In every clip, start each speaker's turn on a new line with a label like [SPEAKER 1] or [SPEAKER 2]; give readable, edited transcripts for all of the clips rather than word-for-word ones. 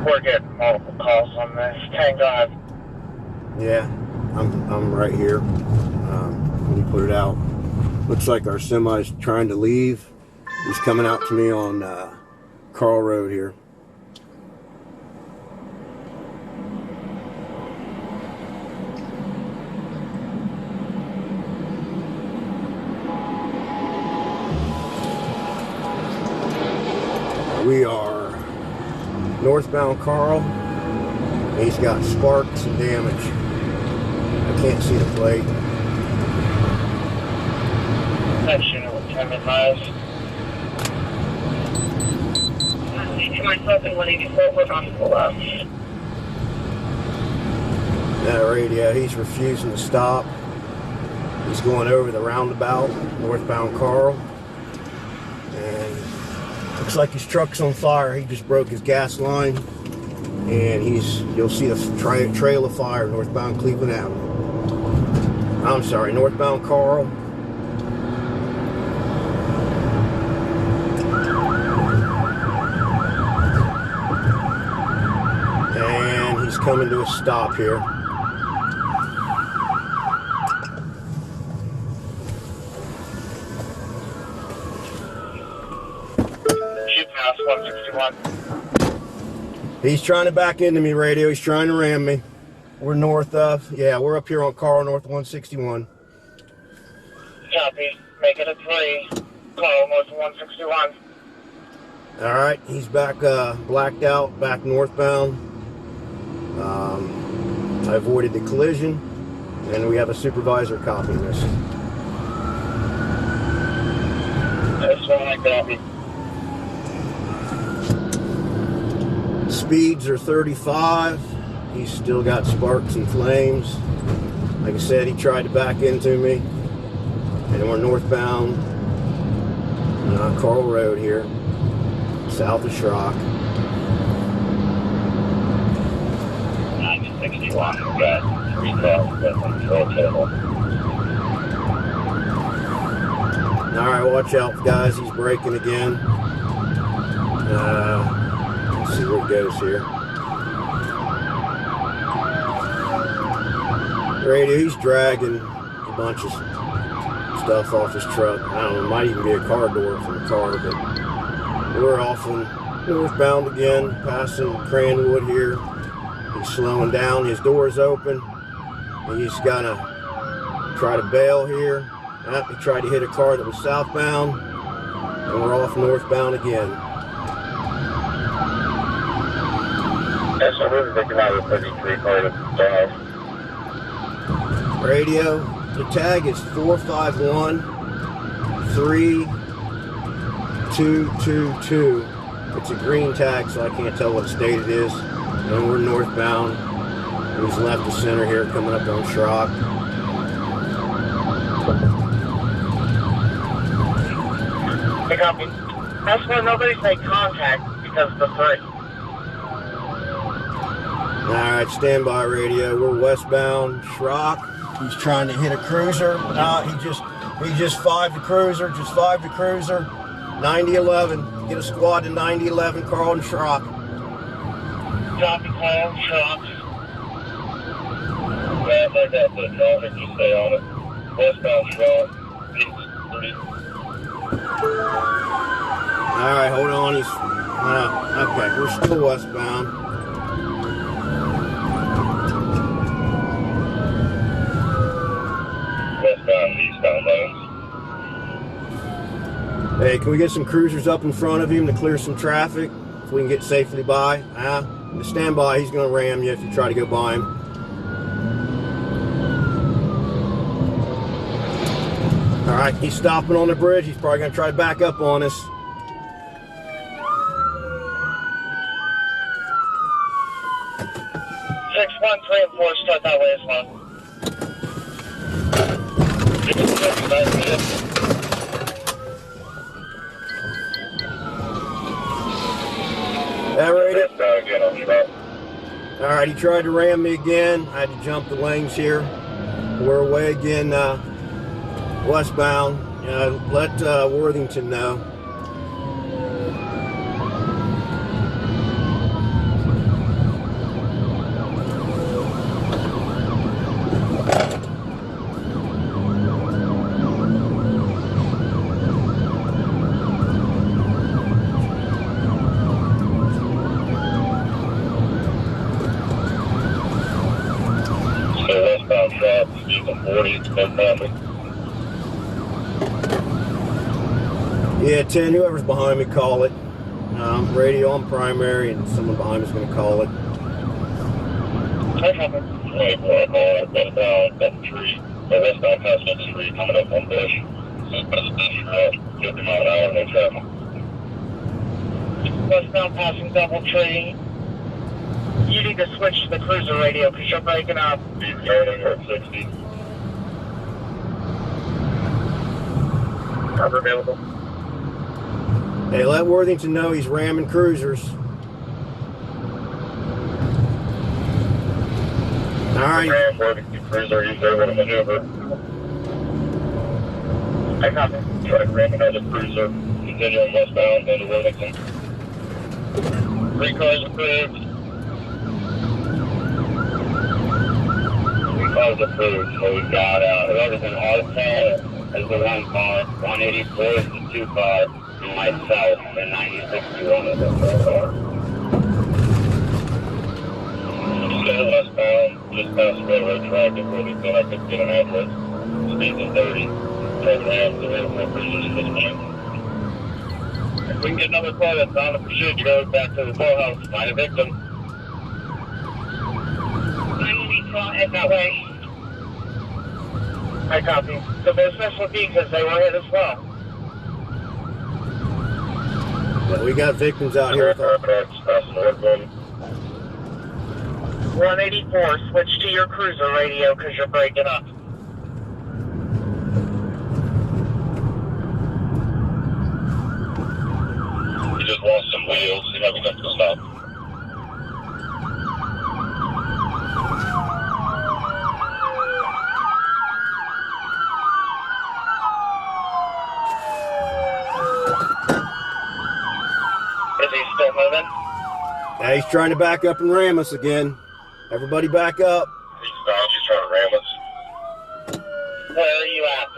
[SPEAKER 1] We're getting multiple calls on this. Thank God.
[SPEAKER 2] Yeah, I'm right here. Let me put it out. Looks like our semi's trying to leave. He's coming out to me on Carl Road here. We are northbound Carl. He's got sparks and damage. I can't see the plate.
[SPEAKER 1] That unit with 10 miles. To myself in 184 foot on full out.
[SPEAKER 2] That radio, he's refusing to stop. He's going over the roundabout, northbound Carl. And looks like his truck's on fire. He just broke his gas line. And you'll see a trail of fire northbound Cleveland Avenue. I'm sorry, northbound Carl. And he's coming to a stop here.
[SPEAKER 1] Shoot past 161.
[SPEAKER 2] He's trying to back into me, radio. He's trying to ram me. We're north of, we're up here on Carl, north 161.
[SPEAKER 1] Copy. Make it a 3. Call north 161.
[SPEAKER 2] All right, he's back, blacked out, back northbound. I avoided the collision, and we have a supervisor copying this.
[SPEAKER 1] That's one I copy.
[SPEAKER 2] Speeds are 35. He's still got sparks and flames. Like I said, he tried to back into me. And we're northbound on Carl Road here, south of Schrock.
[SPEAKER 1] 961, we've got 3 calls on control table.
[SPEAKER 2] Alright, watch out, guys. He's braking again. Let's see where it goes here. Radio, he's dragging a bunch of stuff off his truck. I don't know, it might even be a car door from the car, but we're off in northbound again, passing Cranwood here. He's slowing down, his door's open. He's gonna try to bail here. He tried to hit a car that was southbound, and we're off northbound again.
[SPEAKER 1] That's what we're looking at the 33 car to drive.
[SPEAKER 2] Radio, the tag is 451-3222. It's a green tag, so I can't tell what state it is. And we're northbound. He's left the center here, coming up on Schrock.
[SPEAKER 1] Hey, copy. That's where nobody's made contact because of the 3.
[SPEAKER 2] Alright, standby radio. We're westbound Schrock. He's trying to hit a cruiser. He just 5'd the cruiser. Just 5'd the cruiser. 9011. Get a squad to 9011, Carl and Schrock.
[SPEAKER 1] Copy, call, shot. Yeah, like that, but traffic, just stay on it. Westbound shot, 8-3.
[SPEAKER 2] Alright, hold on. Okay, we're still westbound.
[SPEAKER 1] Westbound, eastbound lanes.
[SPEAKER 2] Hey, can we get some cruisers up in front of him to clear some traffic so we can get safely by? Stand by, he's going to ram you if you try to go by him. Alright, he's stopping on the bridge. He's probably going to try to back up on us.
[SPEAKER 1] Six, 1, 3, and 4, start that way as well.
[SPEAKER 2] That radio? Alright, he tried to ram me again. I had to jump the lanes here. We're away again westbound. Let Worthington know.
[SPEAKER 1] 40, but family.
[SPEAKER 2] Yeah, 10, whoever's behind me, call it. Radio on primary, and someone behind me is going to call it.
[SPEAKER 1] I have it. 24, call westbound, that tree. The westbound past that tree, coming up on Bush. Southbound Bush, 50 mile an hour, no traffic. Westbound passing double tree. You need to switch to the cruiser radio because you're breaking up. He's guarding at 60. Cover available.
[SPEAKER 2] Hey, let Worthington know he's ramming cruisers. All right.
[SPEAKER 1] Ram Worthington cruiser, he's able to maneuver. I copy. Try to ram another cruiser. Continuing westbound into Worthington. 3 cars approved. 3 cars approved, so we've got whoever's in R10 is the 1 car, 184 is the 2 car, and myself, the 9061 is the 4 car. Still westbound, just past railroad track is where we feel like it's get an address. Speeds of 30. Programs available cruisers at this point. If we can get another call that's on the pursuit to go back to the courthouse, find a victim. I need to head that way. I copy. So there's special because they were hit as well.
[SPEAKER 2] Yeah, we got victims out here.
[SPEAKER 1] 184, switch to your cruiser radio because you're breaking up. We just lost some wheels. You have enough to stop. Is he still moving?
[SPEAKER 2] Yeah, he's trying to back up and ram us again. Everybody back up.
[SPEAKER 1] He's trying to ram us. Where are you at?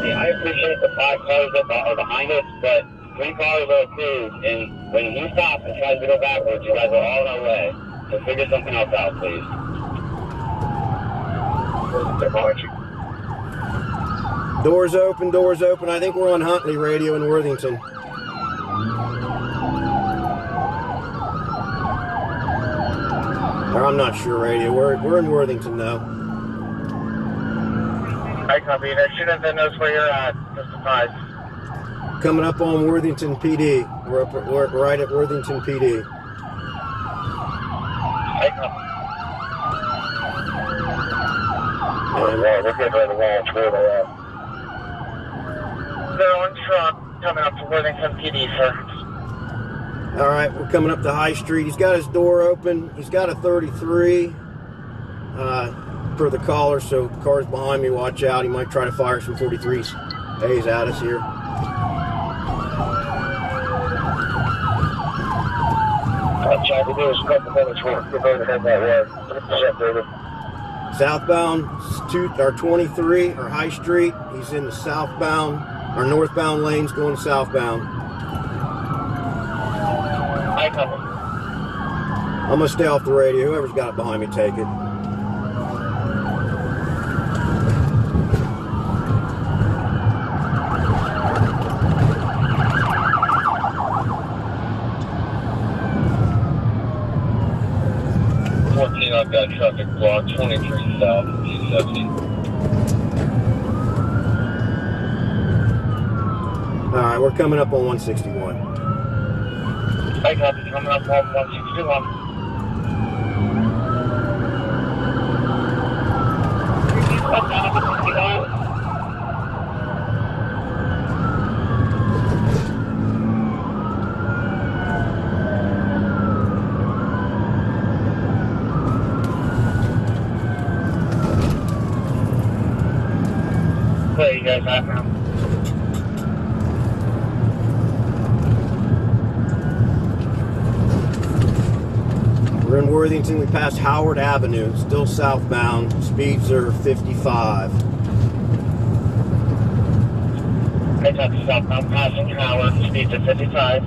[SPEAKER 1] Yeah, I appreciate the 5 cars that are behind us, but 3 cars are approved, and when he stops and tries to go backwards, you guys are all in our way. So figure something else out, please.
[SPEAKER 2] Doors open, doors open. I think we're on Huntley radio in Worthington. Or I'm not sure radio. We're in Worthington now.
[SPEAKER 1] I copy. There shouldn't have knows where you're at. Just surprised.
[SPEAKER 2] Coming up on Worthington PD. We're right at Worthington PD.
[SPEAKER 1] I copy.
[SPEAKER 2] And
[SPEAKER 1] We're getting ready to launch. Where they at? They're on truck coming up to Worthington PD, sir.
[SPEAKER 2] all right, we're coming up to High Street. He's got his door open. He's got a 33 per the caller, so cars behind me, watch out. He might try to fire some 43s A's at us here.
[SPEAKER 1] Jack, we'll do a couple minutes work. We're going to head that way. 100% David.
[SPEAKER 2] Southbound 23 or High Street. He's in the southbound or northbound lanes going southbound.
[SPEAKER 1] I come.
[SPEAKER 2] I'm gonna stay off the radio. Whoever's got it behind me, take it.
[SPEAKER 1] I've got traffic block 23 south, 70.
[SPEAKER 2] Alright, we're coming up on 161.
[SPEAKER 1] I copy, coming up on 161. Where you guys at now?
[SPEAKER 2] We're in Worthington. We passed Howard Avenue, still southbound. Speeds are 55.
[SPEAKER 1] I copy, southbound passing Howard, speeds at 55.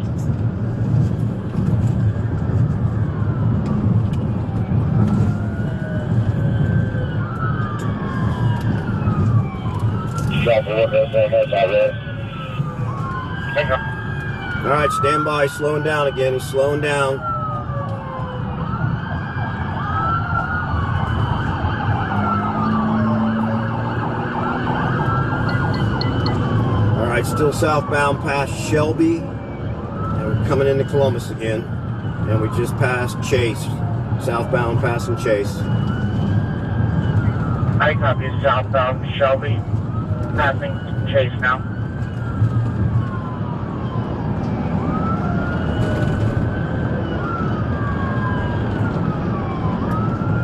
[SPEAKER 1] Chopper 1 goes very much, I read.
[SPEAKER 2] All right, stand by. He's slowing down again. He's slowing down. All right, still southbound past Shelby. And we're coming into Columbus again. And we just passed Chase. Southbound passing Chase.
[SPEAKER 3] I copy southbound Shelby. Passing Chase now.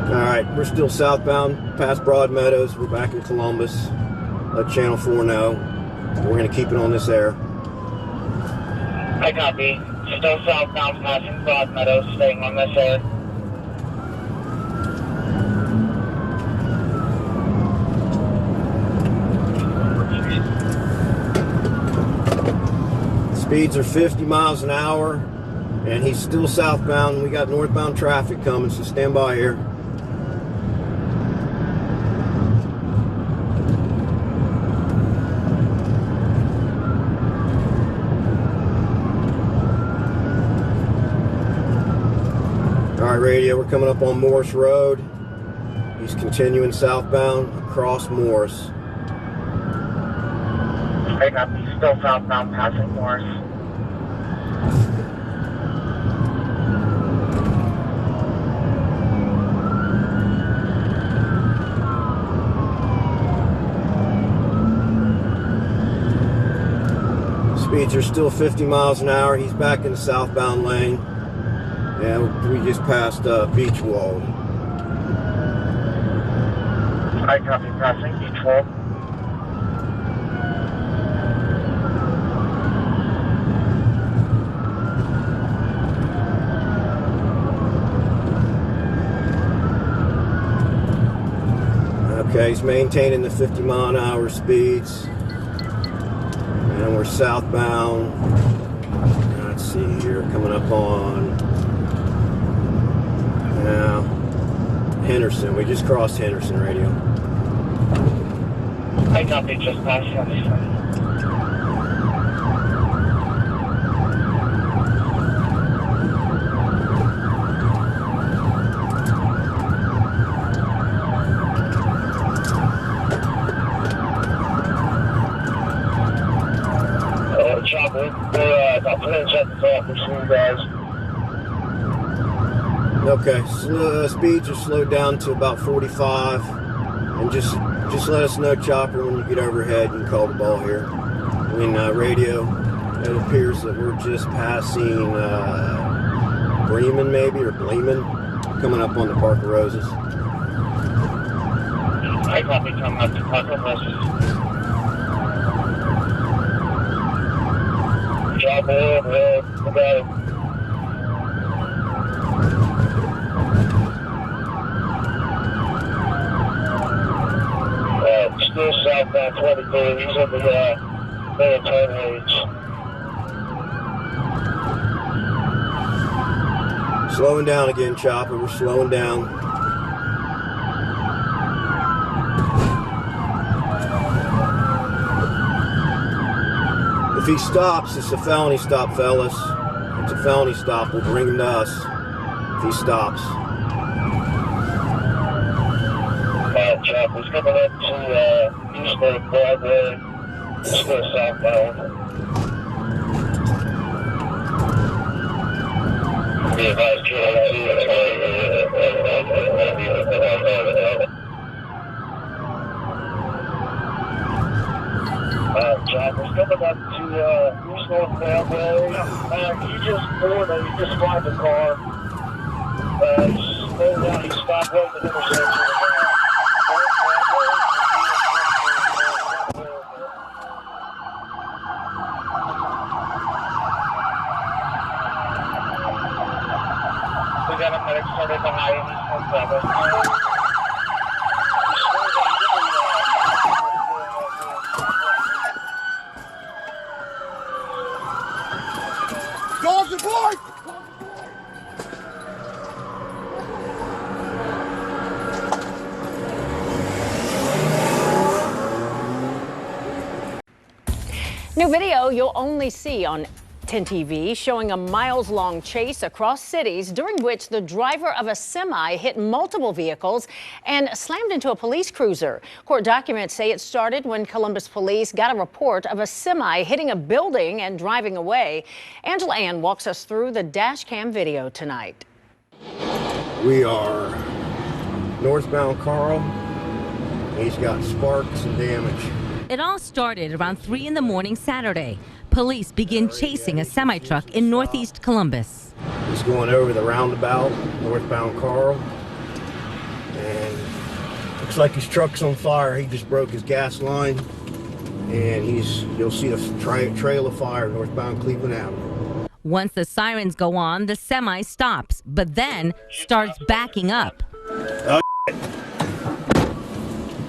[SPEAKER 2] Alright, we're still southbound past Broad Meadows. We're back in Columbus. Let Channel 4 know. We're going to keep it on this air.
[SPEAKER 3] I copy. Still southbound passing Broad Meadows, staying on this air.
[SPEAKER 2] Speeds are 50 miles an hour, and he's still southbound. We got northbound traffic coming, so stand by here. All right, radio, we're coming up on Morris Road. He's continuing southbound across Morris.
[SPEAKER 3] I copy. Still southbound passing Morris.
[SPEAKER 2] Speeds are still 50 miles an hour. He's back in the southbound lane. And we just passed Beechwold.
[SPEAKER 3] I copy. Passing Beechwold.
[SPEAKER 2] Okay, he's maintaining the 50 mile an hour speeds. And we're southbound. Let's see here, coming up on now Henderson. We just crossed Henderson, radio.
[SPEAKER 3] I copy. Just past Henderson.
[SPEAKER 1] Chopper, we're about 10 seconds off for you guys.
[SPEAKER 2] Okay, speeds are slowed down to about 45. And just let us know, Chopper, when you get overhead and call the ball here. In radio, it appears that we're just passing Bremen maybe, or Bleeman, coming up on the Park of Roses.
[SPEAKER 3] I copy. Coming up to Park of Roses.
[SPEAKER 1] Chopper 1, we got it. Still southbound 23. He's in the middle turn range.
[SPEAKER 2] Slowing down again, Chopper. We're slowing down. If he stops, it's a felony stop, fellas. It's a felony stop. We'll bring him to us if he stops.
[SPEAKER 1] Chopper's coming up to Eastern Broadway. Still southbound. Be advised, Chopper's coming up to East North Broadway. You just pulled and you just flied the car. Slow down, he stopped right at the intersection.
[SPEAKER 3] We got a medic started behind us.
[SPEAKER 4] Dogs aboard! New video you'll only see on 10 TV showing a miles-long chase across cities during which the driver of a semi hit multiple vehicles and slammed into a police cruiser. Court documents say it started when Columbus police got a report of a semi hitting a building and driving away. Angela Ann walks us through the dash cam video tonight.
[SPEAKER 2] We are northbound Carl. He's got sparks and damage.
[SPEAKER 5] It all started around 3 in the morning Saturday. Police begin chasing a semi-truck in northeast Columbus.
[SPEAKER 2] He's going over the roundabout, northbound Carl. And looks like his truck's on fire. He just broke his gas line. And you'll see the trail of fire northbound Cleveland Avenue.
[SPEAKER 5] Once the sirens go on, the semi stops, but then starts backing up.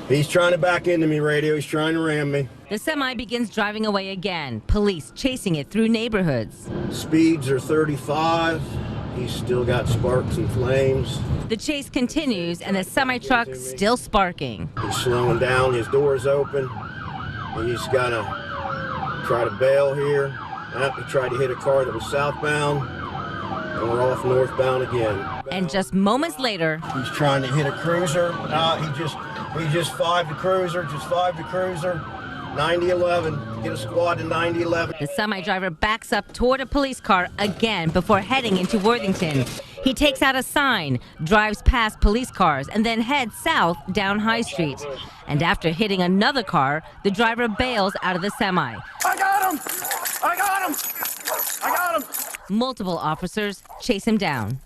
[SPEAKER 2] He's trying to back into me, radio. He's trying to ram me.
[SPEAKER 5] The semi begins driving away again, police chasing it through neighborhoods.
[SPEAKER 2] Speeds are 35. He's still got sparks and flames.
[SPEAKER 5] The chase continues and the semi-truck still sparking.
[SPEAKER 2] He's slowing down. His door's open. He's got to try to bail here. He tried to hit a car that was southbound. And we're off northbound again.
[SPEAKER 5] And just moments later,
[SPEAKER 2] he's trying to hit a cruiser. He just fived the cruiser, 9011. Get a squad to 9011.
[SPEAKER 5] the semi-driver backs up toward a police car again before heading into Worthington. He takes out a sign, drives past police cars, and then heads south down High Street. And after hitting another car, the driver bails out of the semi.
[SPEAKER 1] I got him! I got him! I got him!
[SPEAKER 5] Multiple officers chase him down.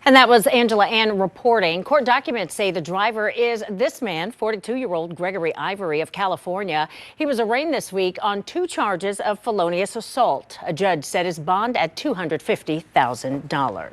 [SPEAKER 4] And that was Angela Ann reporting. Court documents say the driver is this man, 42-year-old Gregory Ivory of California. He was arraigned this week on 2 charges of felonious assault. A judge set his bond at $250,000.